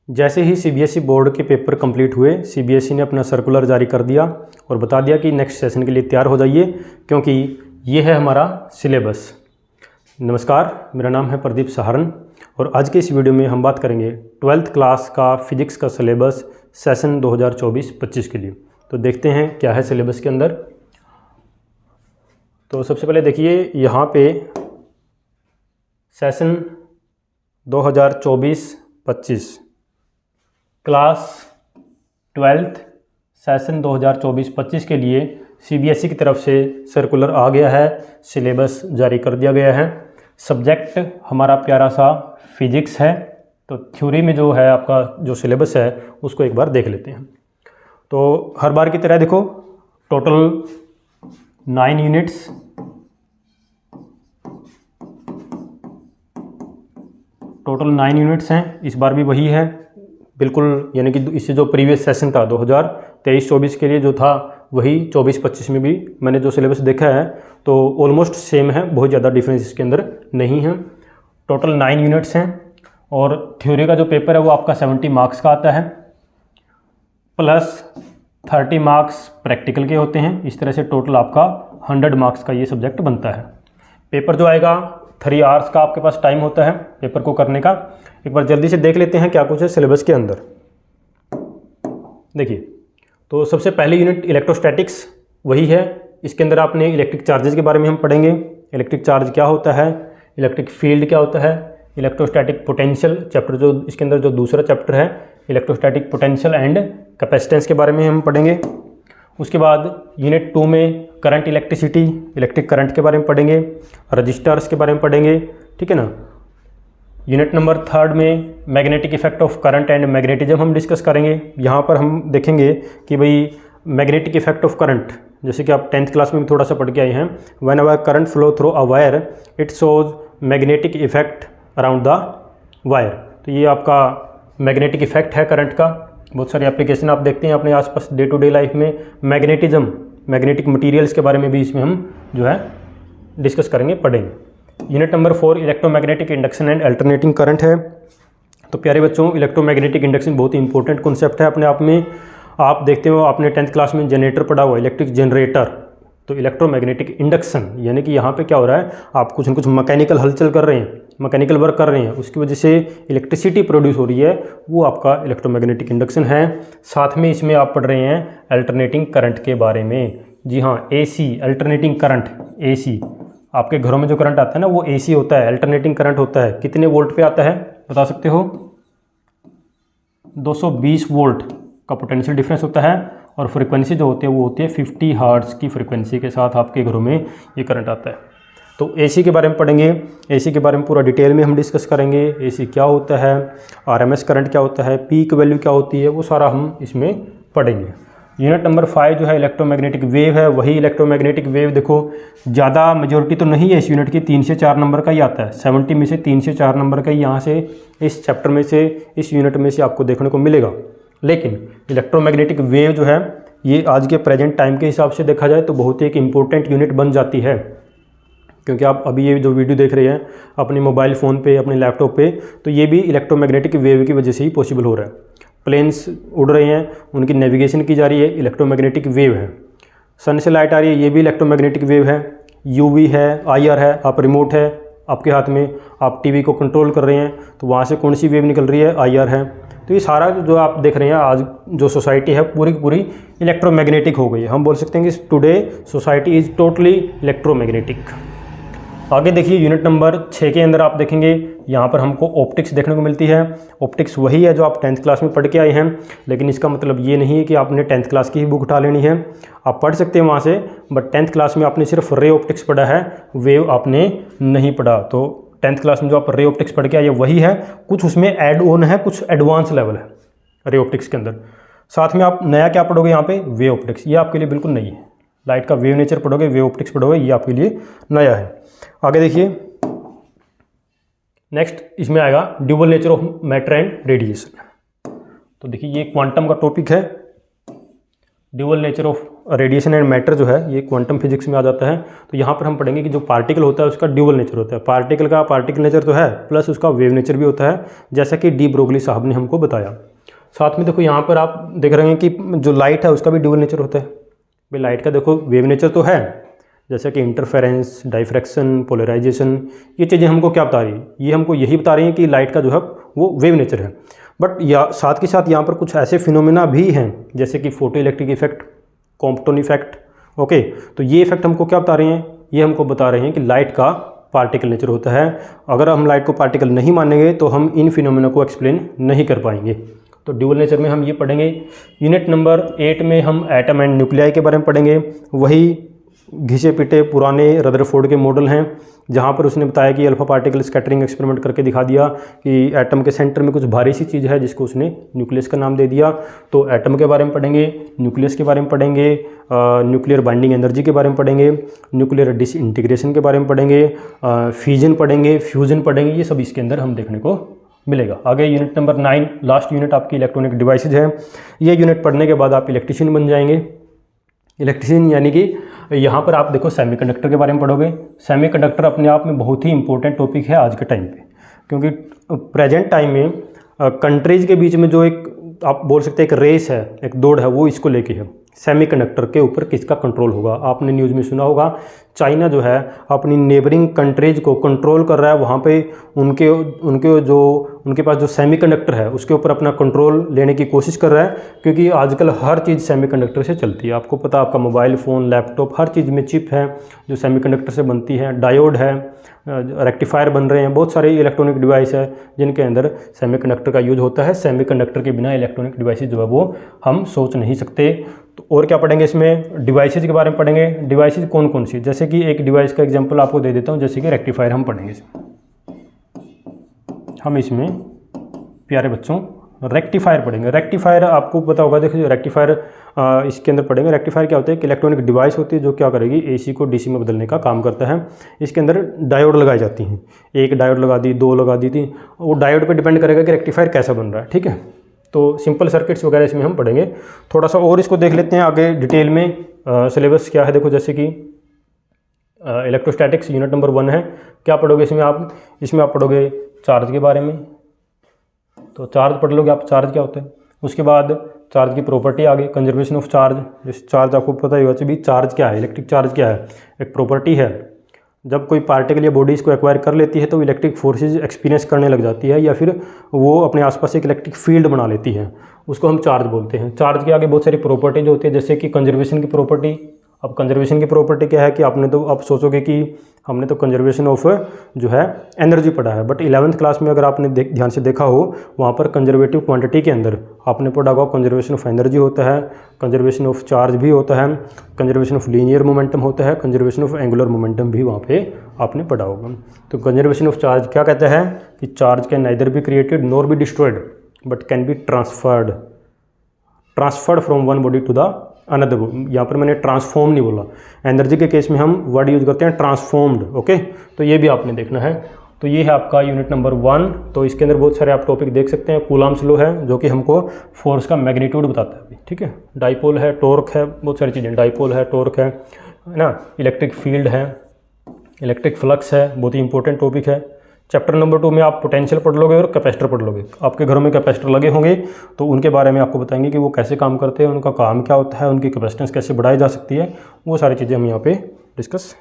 जैसे ही CBSE board के paper complete हुए, सीबीएसई ने अपना सर्कुलर जारी कर दिया और बता दिया कि नेक्स्ट सेशन के लिए तैयार हो जाइए, क्योंकि ये है हमारा सिलेबस। नमस्कार, मेरा नाम है प्रदीप सहारन और आज के इस वीडियो में हम बात करेंगे 12th क्लास का फिजिक्स का सिलेबस सेशन 2024-25 के लिए। तो देखते हैं क्या है सिलेबस के अंदर। तो सबसे पहले देखिए यहाँ पे सेशन 2024-25 क्लास 12th सेशन 2024-25 के लिए सीबीएसई की तरफ से सर्कुलर आ गया है, सिलेबस जारी कर दिया गया है। सब्जेक्ट हमारा प्यारा सा फिजिक्स है। तो थ्योरी में जो है आपका जो सिलेबस है उसको एक बार देख लेते हैं। तो हर बार की तरह देखो, टोटल 9 यूनिट्स, हैं। इस बार भी वही है बिल्कुल, यानी कि इससे जो प्रीवियस सेशन था 2023-24 के लिए जो था वही 24-25 में भी मैंने जो सिलेबस देखा है तो ऑलमोस्ट सेम है, बहुत ज़्यादा डिफरेंस इसके अंदर नहीं है। टोटल 9 यूनिट्स हैं और थ्योरी का जो पेपर है वो आपका 70 मार्क्स का आता है, प्लस 30 मार्क्स प्रैक्टिकल के होते हैं। इस तरह से टोटल आपका 100 मार्क्स का ये सब्जेक्ट बनता है। पेपर जो आएगा 3 आवर्स का आपके पास टाइम होता है पेपर को करने का। एक बार जल्दी से देख लेते हैं क्या कुछ है सिलेबस के अंदर। देखिए, तो सबसे पहली यूनिट इलेक्ट्रोस्टैटिक्स वही है। इसके अंदर आपने इलेक्ट्रिक चार्जेस के बारे में हम पढ़ेंगे। इलेक्ट्रिक चार्ज क्या होता है, इलेक्ट्रिक फील्ड क्या होता है, इलेक्ट्रोस्टैटिक पोटेंशियल चैप्टर जो इसके अंदर जो दूसरा चैप्टर है, इलेक्ट्रोस्टैटिक पोटेंशियल एंड कैपेसिटेंस के बारे में हम पढ़ेंगे। उसके बाद यूनिट 2 में करंट इलेक्ट्रिसिटी, इलेक्ट्रिक करंट के बारे में पढ़ेंगे, रजिस्टर्स के बारे में पढ़ेंगे, ठीक है ना। यूनिट नंबर 3 में magnetic effect of current and magnetism हम डिस्कस करेंगे। यहाँ पर हम देखेंगे कि भाई मैग्नेटिक इफेक्ट ऑफ करंट, जैसे कि आप 10th क्लास में भी थोड़ा सा पढ़ के आए हैं, when our current flow through a wire it shows magnetic effect around the wire. तो ये आपका मैग्नेटिक इफेक्ट है करंट का। बहुत सारे एप्लीकेशन आप देखते हैं अपने आसपास डे टू डे लाइफ में। मैग्नेटिज्म, मैग्नेटिक मटेरियल्स के बारे में भी इसमें हम जो है डिस्कस करेंगे, पढ़ेंगे। Unit number 4 electromagnetic induction and alternating current है। तो प्यारे बच्चों, इलेक्ट्रोमैग्नेटिक इंडक्शन बहुत ही इंपॉर्टेंट कॉन्सेप्ट है अपने आप में। आप देखते हो आपने 10th क्लास में जनरेटर पढ़ा हुआ, इलेक्ट्रिक जनरेटर। तो इलेक्ट्रोमैग्नेटिक इंडक्शन यानी कि यहाँ पे क्या हो रहा है, आप कुछ न कुछ मैकेनिकल हलचल कर रहे हैं, मैकेनिकल वर्क कर रहे हैं, उसकी वजह से इलेक्ट्रिसिटी प्रोड्यूस हो रही है, वो आपका इलेक्ट्रोमैग्नेटिक इंडक्शन है। साथ में इसमें आप पढ़ रहे हैं अल्टरनेटिंग करंट के बारे में। जी हाँ, एसी अल्टरनेटिंग करंट, एसी आपके घरों में जो करंट आता है ना वो एसी होता है, अल्टरनेटिंग करंट होता है। कितने वोल्ट पे आता है बता सकते हो? 220 वोल्ट का पोटेंशियल डिफरेंस होता है और फ्रीक्वेंसी जो होती है वो होती है 50 हर्ट्ज़ की फ्रीक्वेंसी के साथ आपके घरों में ये करंट आता है। तो एसी के बारे में पढ़ेंगे, एसी के बारे में पूरा डिटेल में हम डिस्कस करेंगे। एसी क्या होता है, आरएमएस करंट क्या होता है, पीक वैल्यू क्या होती है, वो सारा हम इसमें पढ़ेंगे। यूनिट नंबर 5 जो है इलेक्ट्रोमैग्नेटिक वेव है। वही इलेक्ट्रोमैग्नेटिक वेव देखो, ज़्यादा मेजोरिटी तो नहीं है इस यूनिट की, 3 से 4 नंबर का ही आता है। 70 में से 3 से 4 नंबर का ही यहाँ से इस चैप्टर में से, इस यूनिट में से आपको देखने को मिलेगा। लेकिन इलेक्ट्रोमैग्नेटिक वेव जो है ये आज के प्रेजेंट टाइम के हिसाब से देखा जाए तो बहुत ही एक इम्पोर्टेंट यूनिट बन जाती है, क्योंकि आप अभी ये जो वीडियो देख रहे हैं अपने मोबाइल फ़ोन पे, अपने लैपटॉप पे, तो ये भी इलेक्ट्रोमैग्नेटिक वेव की वजह से ही पॉसिबल हो रहा है। प्लेन्स उड़ रहे हैं, उनकी नेविगेशन की जा रही है, इलेक्ट्रोमैग्नेटिक वेव है। सन से लाइट आ रही है, ये भी इलेक्ट्रोमैग्नेटिक वेव है। यूवी है, आईआर है, आप रिमोट है आपके हाथ में, आप टीवी को कंट्रोल कर रहे हैं तो वहाँ से कौन सी वेव निकल रही है, आईआर है। तो ये सारा जो आप देख रहे हैं आज जो सोसाइटी है पूरी की पूरी इलेक्ट्रोमैग्नेटिक हो गई है। हम बोल सकते हैं कि today society is totally electromagnetic. आगे देखिए यूनिट नंबर 6 के अंदर आप देखेंगे यहाँ पर हमको ऑप्टिक्स देखने को मिलती है। ऑप्टिक्स वही है जो आप 10th क्लास में पढ़ के आए हैं, लेकिन इसका मतलब ये नहीं है कि आपने 10th क्लास की ही बुक उठा लेनी है। आप पढ़ सकते हैं वहाँ से, बट 10th क्लास में आपने सिर्फ रे ऑप्टिक्स पढ़ा है, वेव आपने नहीं पढ़ा। तो 10th क्लास में जो आप रे ऑप्टिक्स पढ़ के आए वही है, कुछ उसमें ऐड ऑन है, कुछ एडवांस लेवल है रे ऑप्टिक्स के अंदर। साथ में आप नया क्या पढ़ोगे यहाँ पे, वेव ऑप्टिक्स। ये आपके लिए बिल्कुल नई है। लाइट का वेव नेचर पढ़ोगे, वेव ऑप्टिक्स पढ़ोगे, ये आपके लिए नया है। आगे देखिए नेक्स्ट इसमें आएगा dual nature of matter and radiation. तो देखिए ये क्वांटम का टॉपिक है। Dual nature of radiation and matter जो है ये क्वांटम फिजिक्स में आ जाता है। तो यहाँ पर हम पढ़ेंगे कि जो पार्टिकल होता है उसका ड्यूअल नेचर होता है। पार्टिकल का पार्टिकल नेचर तो है प्लस उसका वेव नेचर भी होता है, जैसा कि डी ब्रोगली साहब ने हमको बताया। साथ में देखो यहाँ पर आप देख रहे हैं कि जो लाइट है उसका भी ड्यूअल नेचर होता है। भाई लाइट का देखो वेव नेचर तो है, जैसे कि इंटरफेरेंस, डाइफ्रैक्शन, पोलराइजेशन, ये चीज़ें हमको क्या बता रही है, ये हमको यही बता रही हैं कि लाइट का जो है वो वेव नेचर है। बट या साथ के साथ यहाँ पर कुछ ऐसे फिनोमेना भी हैं जैसे कि photo electric effect, Compton effect. Okay, तो ये इफेक्ट हमको क्या बता रहे हैं, ये हमको बता रहे हैं कि लाइट का पार्टिकल नेचर होता है। अगर हम लाइट को पार्टिकल नहीं मानेंगे तो हम इन फिनोमेना को एक्सप्लेन नहीं कर पाएंगे। तो ड्यूअल नेचर में हम ये पढ़ेंगे। यूनिट नंबर 8 में हम एटम एंड न्यूक्लियाई के बारे में पढ़ेंगे। वही घिसे पिटे पुराने रदरफोर्ड के मॉडल हैं जहाँ पर उसने बताया कि अल्फा पार्टिकल स्कैटरिंग एक्सपेरिमेंट करके दिखा दिया कि एटम के सेंटर में कुछ भारी सी चीज़ है जिसको उसने न्यूक्लियस का नाम दे दिया। तो एटम के बारे में पढ़ेंगे, न्यूक्लियस के बारे में पढ़ेंगे, न्यूक्लियर बाइंडिंग एनर्जी के बारे में पढ़ेंगे, न्यूक्लियर डिसइंटीग्रेशन के बारे में पढ़ेंगे, फिजन पढ़ेंगे, फ्यूजन पढ़ेंगे। ये सब इसके अंदर हम देखने को मिलेगा। आगे यूनिट नंबर 9 लास्ट यूनिट आपकी इलेक्ट्रॉनिक डिवाइसेज है। ये यूनिट पढ़ने के बाद आप इलेक्ट्रीशियन बन जाएंगे। इलेक्ट्रीशियन यानी कि यहाँ पर आप देखो सेमीकंडक्टर के बारे में पढ़ोगे। सेमीकंडक्टर अपने आप में बहुत ही इंपॉर्टेंट टॉपिक है आज के टाइम पे, क्योंकि प्रेजेंट टाइम में कंट्रीज़ के बीच में जो एक आप बोल सकते हैं एक रेस है, एक दौड़ है, वो इसको लेके है, सेमीकंडक्टर के ऊपर किसका कंट्रोल होगा। आपने न्यूज़ में सुना होगा चाइना जो है अपनी नेबरिंग कंट्रीज़ को कंट्रोल कर रहा है, वहाँ पे उनके पास जो सेमीकंडक्टर है उसके ऊपर अपना कंट्रोल लेने की कोशिश कर रहा है, क्योंकि आजकल हर चीज़ सेमीकंडक्टर से चलती है। आपको पता, आपका मोबाइल फ़ोन, लैपटॉप, हर चीज़ में चिप है जो सेमीकंडक्टर से बनती है, डायोड है, रेक्टिफायर बन रहे हैं, बहुत सारे इलेक्ट्रॉनिक डिवाइस है जिनके अंदर सेमीकंडक्टर का यूज होता है। सेमीकंडक्टर के बिना इलेक्ट्रॉनिक डिवाइसेज जो है वो हम सोच नहीं सकते। तो और क्या पढ़ेंगे इसमें, डिवाइसेज के बारे में पढ़ेंगे। डिवाइसेज कौन कौन सी, जैसे कि एक डिवाइस का एग्जांपल आपको दे देता हूँ, जैसे कि रेक्टिफायर हम पढ़ेंगे। हम इसमें प्यारे बच्चों रेक्टिफायर पढ़ेंगे। रेक्टिफायर आपको पता होगा, देखिए रेक्टिफायर इसके अंदर पढ़ेंगे। रेक्टिफायर क्या होता है, कि इलेक्ट्रॉनिक डिवाइस होती है जो क्या करेगी, एसी को डीसी में बदलने का काम करता है। इसके अंदर डायोड लगाई जाती हैं, एक डायोड लगा दी, दो लगा दी थी, वो डायोड पे डिपेंड करेगा कि रेक्टिफायर कैसा बन रहा है। ठीक है, तो सिंपल सर्किट्स वगैरह इसमें हम पढ़ेंगे। थोड़ा सा और इसको देख लेते हैं आगे डिटेल में। सिलेबस क्या है देखो, जैसे कि इलेक्ट्रोस्टैटिक्स यूनिट नंबर 1 है। क्या पढ़ोगे इसमें आप पढ़ोगे चार्ज के बारे में। तो चार्ज पढ़ लोगे आप, चार्ज क्या होता है। उसके बाद चार्ज की प्रॉपर्टी आ गई, कंजर्वेशन ऑफ चार्ज। जिस चार्ज आपको पता ही होगा भी चार्ज क्या है, इलेक्ट्रिक चार्ज क्या है, एक प्रॉपर्टी है। जब कोई पार्टिकल या बॉडी इसको एक्वायर कर लेती है तो इलेक्ट्रिक फोर्सेज एक्सपीरियंस करने लग जाती है, या फिर वो अपने आसपास एक इलेक्ट्रिक फील्ड बना लेती है, उसको हम चार्ज बोलते हैं। चार्ज के आगे बहुत सारी प्रॉपर्टीज होती है, जैसे कि कंजर्वेशन की प्रॉपर्टी। अब कंजर्वेशन की प्रॉपर्टी क्या है कि आप सोचोगे कि हमने तो कंजर्वेशन ऑफ जो है एनर्जी पढ़ा है, बट 11th क्लास में अगर आपने ध्यान से देखा हो, वहाँ पर कंजर्वेटिव क्वांटिटी के अंदर आपने पढ़ा होगा कंजर्वेशन ऑफ एनर्जी होता है, कंजर्वेशन ऑफ चार्ज भी होता है, कंजर्वेशन ऑफ लीनियर मोमेंटम होता है, कंजर्वेशन ऑफ एंगुलर मोमेंटम भी वहाँ पे आपने पढ़ा होगा। तो कंजर्वेशन ऑफ चार्ज क्या कहता है कि charge can neither be created nor be destroyed but can be transferred from one body to the another. यहाँ पर मैंने ट्रांसफॉर्म नहीं बोला, एनर्जी के केस में हम वर्ड यूज करते हैं ट्रांसफॉर्म्ड। ओके, तो ये भी आपने देखना है। तो ये है आपका यूनिट नंबर 1। तो इसके अंदर बहुत सारे आप टॉपिक देख सकते हैं। कूलम्ब्स लॉ है जो कि हमको फोर्स का मैग्नीट्यूड बताता है। ठीक है, डाइपोल है, टॉर्क है, बहुत सारी चीज़ें, डाइपोल है, टॉर्क है ना, इलेक्ट्रिक फील्ड है, इलेक्ट्रिक फ्लक्स है, बहुत ही इंपॉर्टेंट टॉपिक है। चैप्टर नंबर 2 में आप पोटेंशियल पढ़ लोगे और कैपेसिटर पढ़ लोगे। आपके घरों में कैपेसिटर लगे होंगे तो उनके बारे में आपको बताएंगे कि वो कैसे काम करते हैं, उनका काम क्या होता है, उनकी कैपेसिटेंस कैसे बढ़ाई जा सकती है, वो सारी चीज़ें हम यहाँ पे डिस्कस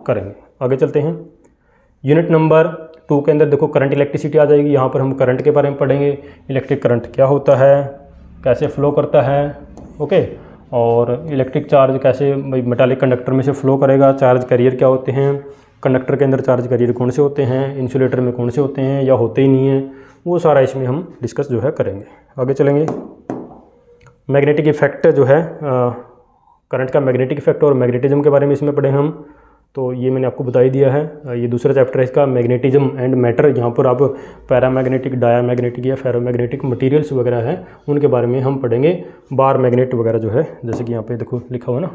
करेंगे। आगे चलते हैं। यूनिट नंबर 2 के अंदर देखो करंट इलेक्ट्रिसिटी आ जाएगी। यहाँ पर हम करंट के बारे में पढ़ेंगे, इलेक्ट्रिक करंट क्या होता है, कैसे फ्लो करता है। ओके, और इलेक्ट्रिक चार्ज कैसे मेटालिक कंडक्टर में से फ्लो करेगा, चार्ज कैरियर क्या होते हैं, कंडक्टर के अंदर चार्ज कैरियर कौन से होते हैं, इंसुलेटर में कौन से होते हैं या होते ही नहीं हैं, वो सारा इसमें हम डिस्कस जो है करेंगे। आगे चलेंगे। मैग्नेटिक इफेक्ट जो है, करंट का मैग्नेटिक इफेक्ट और मैग्नेटिज्म के बारे में इसमें पढ़ेंगे हम। तो ये मैंने आपको बता ही दिया है। ये दूसरा चैप्टर है इसका, मैग्नेटिज्म एंड मैटर। यहाँ पर आप पैरामैग्नेटिक, डायामैग्नेटिक या फेरोमैग्नेटिक मटेरियल्स वगैरह हैं उनके बारे में हम पढ़ेंगे। बार मैग्नेट वगैरह जो है, जैसे कि यहाँ पे देखो लिखा हुआ ना,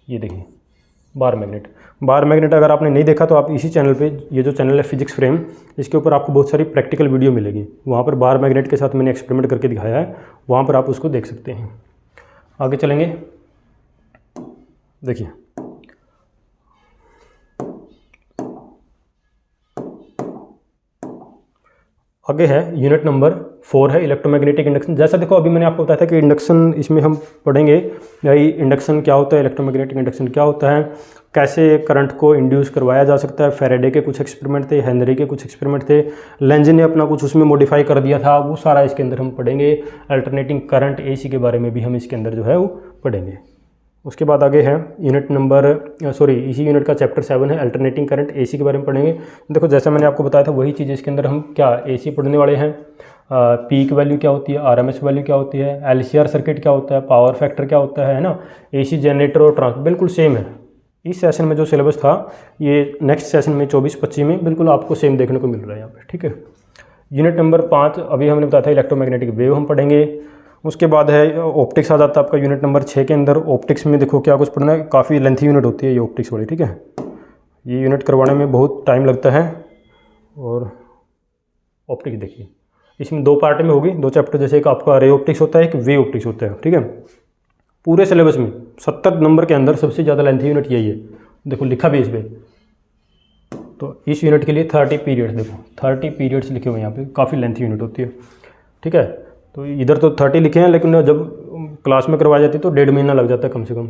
ये देखिए बार मैग्नेट। बार मैग्नेट अगर आपने नहीं देखा तो आप इसी चैनल पे, ये जो चैनल है फिजिक्स फ्रेम, इसके ऊपर आपको बहुत सारी प्रैक्टिकल वीडियो मिलेगी। वहाँ पर बार मैग्नेट के साथ मैंने एक्सपेरिमेंट करके दिखाया है, वहाँ पर आप उसको देख सकते हैं। आगे चलेंगे, देखिए आगे है यूनिट नंबर 4 है इलेक्ट्रोमैग्नेटिक इंडक्शन। जैसा देखो अभी मैंने आपको बताया था कि इंडक्शन इसमें हम पढ़ेंगे, भाई इंडक्शन क्या होता है, इलेक्ट्रोमैग्नेटिक इंडक्शन क्या होता है, कैसे करंट को इंड्यूस करवाया जा सकता है। फैराडे के कुछ एक्सपेरिमेंट थे, हेनरी के कुछ एक्सपेरिमेंट थे, लेंज ने अपना कुछ उसमें मॉडिफाई कर दिया था, वो सारा इसके अंदर हम पढ़ेंगे। अल्टरनेटिंग करंट AC के बारे में भी हम इसके अंदर जो है वो पढ़ेंगे। उसके बाद आगे है यूनिट नंबर इसी यूनिट का चैप्टर 7 है अल्टरनेटिंग करंट AC के बारे में पढ़ेंगे। देखो जैसा मैंने आपको बताया था वही चीज़ इसके अंदर हम क्या AC पढ़ने वाले हैं। पीक वैल्यू क्या होती है, RMS वैल्यू क्या होती है, LCR सर्किट क्या होता है, पावर फैक्टर क्या होता है ना, AC जनरेटर और ट्रांस बिल्कुल सेम है। इस सेशन में जो सिलेबस था ये नेक्स्ट सेशन में 24-25 में बिल्कुल आपको सेम देखने को मिल रहा है यहाँ पे, ठीक है। यूनिट नंबर 5 अभी हमने बताया था इलेक्ट्रोमैग्नेटिक वेव हम पढ़ेंगे। उसके बाद है ऑप्टिक्स आ जाता है आपका यूनिट नंबर 6 के अंदर। ऑप्टिक्स में देखो क्या कुछ पढ़ना है, काफ़ी लेंथी यूनिट होती है ये ऑप्टिक्स वाली, ठीक है। ये यूनिट करवाने में बहुत टाइम लगता है। और ऑप्टिक्स देखिए इसमें 2 पार्ट में होगी, 2 चैप्टर, जैसे एक आपका रे ऑप्टिक्स होता है, एक वे ऑप्टिक्स होता है, ठीक है। पूरे सिलेबस में 70 नंबर के अंदर सबसे ज़्यादा लेंथी यूनिट यही है, देखो लिखा भी इस पर। तो इस यूनिट के लिए 30 पीरियड्स, देखो 30 पीरियड्स लिखे हुए हैं यहाँ पे, काफ़ी लेंथी यूनिट होती है, ठीक है। तो इधर तो 30 लिखे हैं, लेकिन जब क्लास में करवाई जाती है तो 1.5 महीना लग जाता है, कम से कम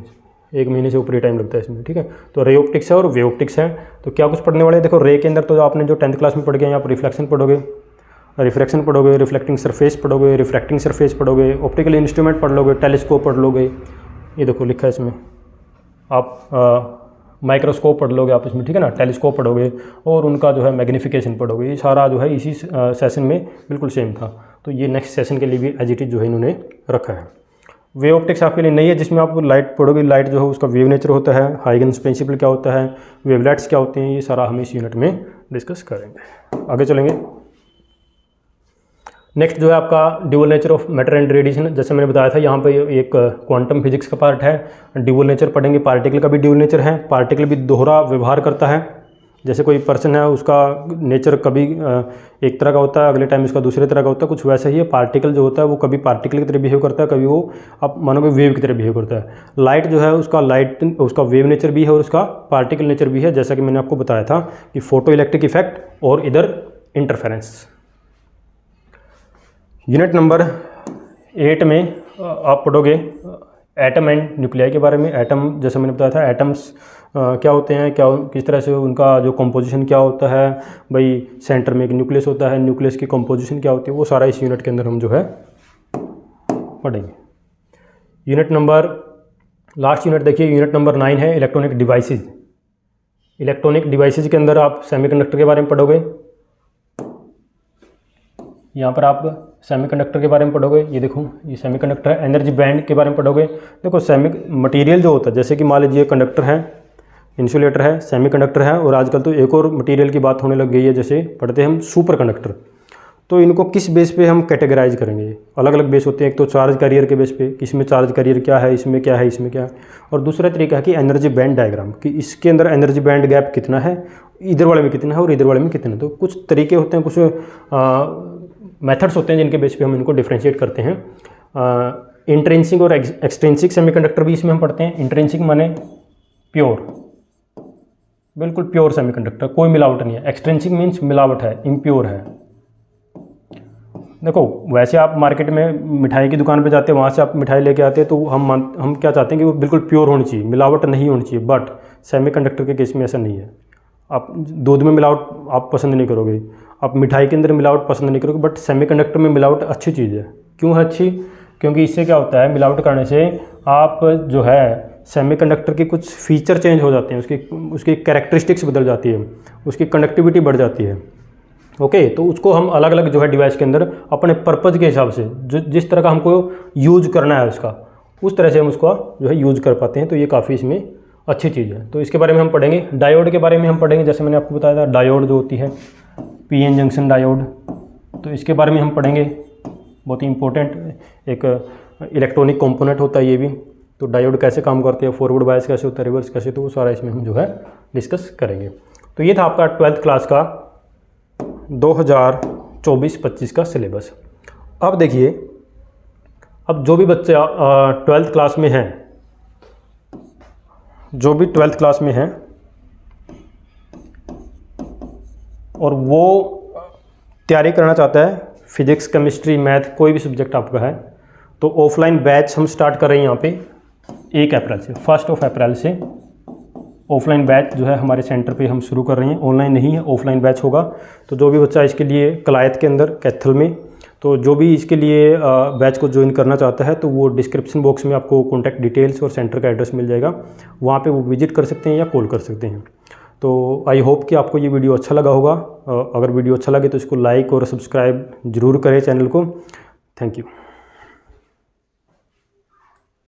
1 महीने से ऊपर ही टाइम लगता है इसमें, ठीक है। तो रे ऑप्टिक्स है और वे ऑप्टिक्स है। तो क्या कुछ पढ़ने वाले हैं, देखो रे के अंदर तो आपने जो 10th क्लास में पढ़ गए यहाँ पर रिफ्लेक्शन पढ़ोगे, रिफ्रैक्शन पढ़ोगे, रिफ्लेक्टिंग सरफेस पढ़ोगे, रिफ्रैक्टिंग सरफेस पढ़ोगे, ऑप्टिकल इंस्ट्रूमेंट पढ़ लोगे, टेलीस्कोप पढ़ लोगे, ये देखो लिखा है इसमें। आप माइक्रोस्कोप पढ़ लोगे आप इसमें, ठीक है ना, टेलीस्कोप पढ़ोगे और उनका जो है मैग्नीफिकेशन पढ़ोगे। ये सारा जो है इसी सेशन में बिल्कुल सेम था। तो ये नेक्स्ट सेशन के लिए भी एज इट इज जो है इन्होंने रखा है। वे ऑप्टिक्स आपके लिए नहीं है, जिसमें आप लाइट पढ़ोगे। लाइट जो है उसका वेव नेचर होता है, हाइगन्स प्रिंसिपल क्या होता है, वेवलेट्स क्या होते हैं, ये सारा हम इस यूनिट में डिस्कस करेंगे। आगे चलेंगे। नेक्स्ट जो है आपका dual nature of matter and radiation. जैसे मैंने बताया था यहाँ पे एक क्वांटम फिजिक्स का पार्ट है, ड्यूअल नेचर पढ़ेंगे। पार्टिकल का भी ड्यूअल नेचर है, पार्टिकल भी दोहरा व्यवहार करता है। जैसे कोई पर्सन है उसका नेचर कभी एक तरह का होता है, अगले टाइम उसका दूसरे तरह का होता है, कुछ वैसा ही है। पार्टिकल जो होता है वो कभी पार्टिकल की तरह बिहेव करता है, कभी वो आप मानोगे वेव की तरह बिहेव करता है। लाइट जो है उसका वेव नेचर भी है और उसका पार्टिकल नेचर भी है, जैसा कि मैंने आपको बताया था कि फोटो इलेक्ट्रिक इफेक्ट और इधर इंटरफेरेंस। यूनिट नंबर 8 में आप पढ़ोगे एटम एंड न्यूक्लियाई के बारे में। एटम जैसे मैंने बताया था, एटम्स क्या होते हैं, क्या किस तरह से उनका जो कंपोजिशन क्या होता है, भाई सेंटर में एक न्यूक्लियस होता है, न्यूक्लियस की कंपोजिशन क्या होती है, वो सारा इस यूनिट के अंदर हम जो है पढ़ेंगे। यूनिट नंबर लास्ट यूनिट देखिए, यूनिट नंबर 9 है इलेक्ट्रॉनिक डिवाइसेज। इलेक्ट्रॉनिक डिवाइसेज के अंदर आप सेमीकंडक्टर के बारे में पढ़ोगे। यहाँ पर आप सेमीकंडक्टर के बारे में पढ़ोगे, ये देखो ये सेमीकंडक्टर है। एनर्जी बैंड के बारे में पढ़ोगे। देखो मटेरियल जो होता है, जैसे कि मान लीजिए कंडक्टर है, इंसुलेटर है, सेमीकंडक्टर है, और आजकल तो एक और मटेरियल की बात होने लग गई है, जैसे पढ़ते हैं हम सुपर कंडक्टर। तो इनको किस बेस पे हम कैटेगराइज करेंगे, अलग अलग बेस होते हैं। एक तो चार्ज कैरियर के बेस पे, इसमें चार्ज कैरियर क्या है, इसमें क्या है, इसमें क्या है। और दूसरा तरीका है कि एनर्जी बैंड डायग्राम, कि इसके अंदर एनर्जी बैंड गैप कितना है, इधर वाले में कितना है और इधर वाले में कितना है। तो कुछ तरीके होते हैं, कुछ मेथड्स होते हैं जिनके बेस पे हम इनको डिफ्रेंशिएट करते हैं। इंट्रिंसिक और एक्सट्रिंसिक सेमीकंडक्टर भी इसमें हम पढ़ते हैं। इंट्रिंसिक माने प्योर, बिल्कुल प्योर सेमीकंडक्टर, कोई मिलावट नहीं है। एक्सट्रिंसिक मीन्स मिलावट है, इम्प्योर है। देखो वैसे आप मार्केट में मिठाई की दुकान पे जाते हैं, वहाँ से आप मिठाई लेके आते हैं, तो हम क्या चाहते हैं कि वो बिल्कुल प्योर होनी चाहिए, मिलावट नहीं होनी चाहिए। बट सेमीकंडक्टर के केस में ऐसा नहीं है। आप दूध में मिलावट आप पसंद नहीं करोगे, आप मिठाई के अंदर मिलावट पसंद नहीं करोगे, बट सेमीकंडक्टर में मिलावट अच्छी चीज़ है। क्यों है अच्छी? क्योंकि इससे क्या होता है, मिलावट करने से आप जो है सेमीकंडक्टर के कुछ फीचर चेंज हो जाते हैं, उसकी कैरेक्टरिस्टिक्स बदल जाती है, उसकी कंडक्टिविटी बढ़ जाती है। ओके, तो उसको हम अलग अलग जो है डिवाइस के अंदर अपने पर्पज़ के हिसाब से जिस तरह का हमको यूज करना है उसका, उस तरह से हम उसको जो है यूज कर पाते हैं। तो ये काफ़ी इसमें अच्छी चीज़ है। तो इसके बारे में हम पढ़ेंगे। डायोड के बारे में हम पढ़ेंगे, जैसे मैंने आपको बताया था डायोड जो होती है पीएन जंक्शन डायोड, तो इसके बारे में हम पढ़ेंगे। बहुत ही इंपॉर्टेंट एक इलेक्ट्रॉनिक कंपोनेंट होता है ये भी। तो डायोड कैसे काम करते हैं, फॉरवर्ड बायस कैसे होता है, रिवर्स कैसे, तो वो सारा इसमें हम जो है डिस्कस करेंगे। तो ये था आपका 12th क्लास का 2024-25 का सिलेबस। अब देखिए अब जो भी बच्चे 12th क्लास में हैं, जो भी 12th क्लास में हैं और वो तैयारी करना चाहता है, फिजिक्स, केमिस्ट्री, मैथ, कोई भी सब्जेक्ट आपका है, तो ऑफलाइन बैच हम स्टार्ट कर रहे हैं यहाँ पे 1 अप्रैल से, 1 अप्रैल से ऑफलाइन बैच जो है हमारे सेंटर पे हम शुरू कर रहे हैं। ऑनलाइन नहीं है, ऑफलाइन बैच होगा। तो जो भी बच्चा इसके लिए कलायत के अंदर कैथल में, तो जो भी इसके लिए बैच को ज्वाइन करना चाहता है तो वो डिस्क्रिप्शन बॉक्स में आपको कॉन्टैक्ट डिटेल्स और सेंटर का एड्रेस मिल जाएगा, वहाँ पे वो विजिट कर सकते हैं या कॉल कर सकते हैं। तो आई होप कि आपको ये वीडियो अच्छा लगा होगा। अगर वीडियो अच्छा लगे तो इसको लाइक और सब्सक्राइब ज़रूर करें चैनल को। Thank you.